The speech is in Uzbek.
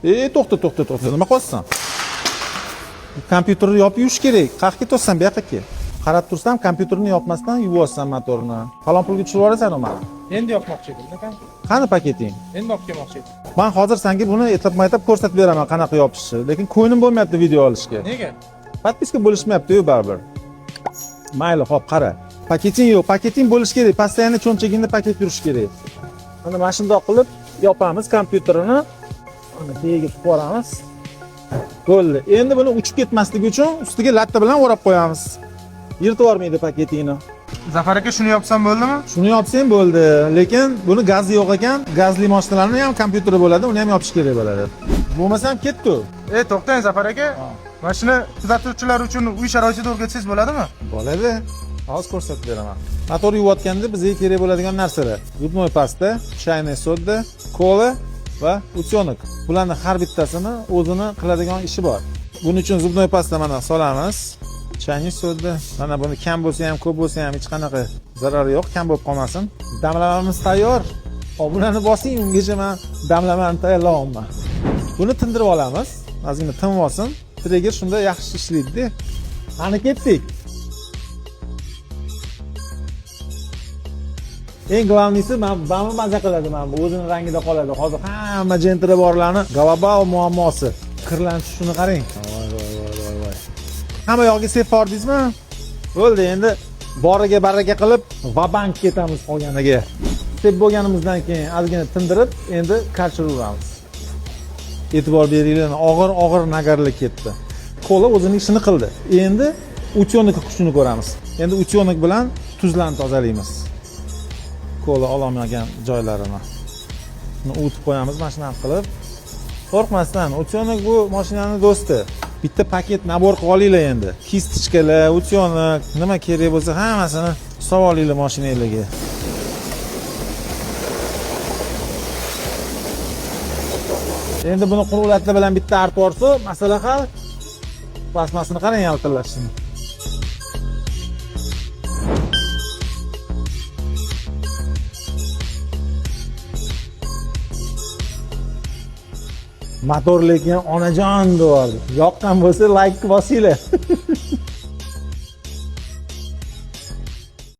To'xta. Nima qilyapsan? Kompyuterni yopib yuvish kerak. Qayerga ketasan bu yoqqa? Qarab tursam, kompyuterni yopmasdan yuvyapsan motorni. Falon pulga tushirib yuborasan uni. Endi yopmoqchi edim, aka. Qani paketing? Endi olib kelmoqchi edim. Men hozir senga buni etib ko'rsatib beraman qanaqa yopishni, lekin ko'nglim bo'lmayapti video olishga. Nega? Podpiska bo'lishmayapti-yu baribir. Mayli, xo'p, qara. Paketing yo'q, paketing bo'lish kerak. Постоянно cho'nchagingda paket yurish kerak. Mana shundoq qilib yopamiz kompyuterini. Mana tagiga qo'yamiz. Bo'ldi. Endi buni uchib ketmasligi uchun ustiga latta bilan o'rab qo'yamiz. Yirtib yormaydi paketingni. Zafar aka, shuni yopsam bo'ldimi? Shuni yopsang bo'ldi, lekin buni gazi yo'q ekan. Gazli mashinalarning ham kompyuteri bo'ladi, uni ham yopish kerak bo'ladi. Bo'lmasam ketdi. To'xtang Zafar aka. Mana shuni kuzatuvchilar uchun uy sharoitida o'rgatsangiz bo'ladimi? Bo'ladi. Hozir ko'rsatib beraman. Motor yuvayotganda bizga kerak bo'ladigan narsalar: zubnoy pasta, chayniy soda, kola va utyonik. Bularning har bittasini o'zini qiladigan ishi bor. Buning uchun zubnoy pasta mana solamiz. Chayniy soda, mana buni kam bo'lsa ham, ko'p bo'lsa ham hech qanaqa zarari yo'q, kam bo'lib qolmasin. Damlamamiz tayyor. Obunani bosing, ungacha men damlamani tayyorlayapman. Buni tindirib olamiz. Ozgina tinib olsin. Trigger shunda yaxshi ishlaydi-da. Qani ketdik. Eng glavnisi ba'mi maza qiladi, mana bu o'zining rangida qoladi. Hozir hamma jentira borlarni Galabao muammosi. Kirlanish shuni qarang. Voy. Hamma yog'iga sep bordingizmi? Bo'ldi, endi boriga baraka qilib vabank ketamiz qolganiga. Sep bo'lganimizdan keyin ozgina tindirib, endi karchiravamiz. E'tibor beringlar, og'ir nagarlik ketdi. Kola o'zining ishini qildi. Endi utyonik kuchini ko'ramiz. Endi utyonik bilan tuzlarni tozalaymiz. Kola olamagan joylarini. Buni o'tib qo'yamiz mashinani qilib. Qo'rqmasdan, utyonik bu mashinaning do'sti. Bitta paket nabor qilib olinglar endi. Kistichkalar, utyonik, nima kerak bo'lsa hammasini solib olinglar mashinangizga. Endi buni quruq latta bilan bitta artib olsa, masala hal. Plasmasini qarang yaltirlashini. Motor lekin onajon devordi. Yoqqan bo'lsa like bosinglar.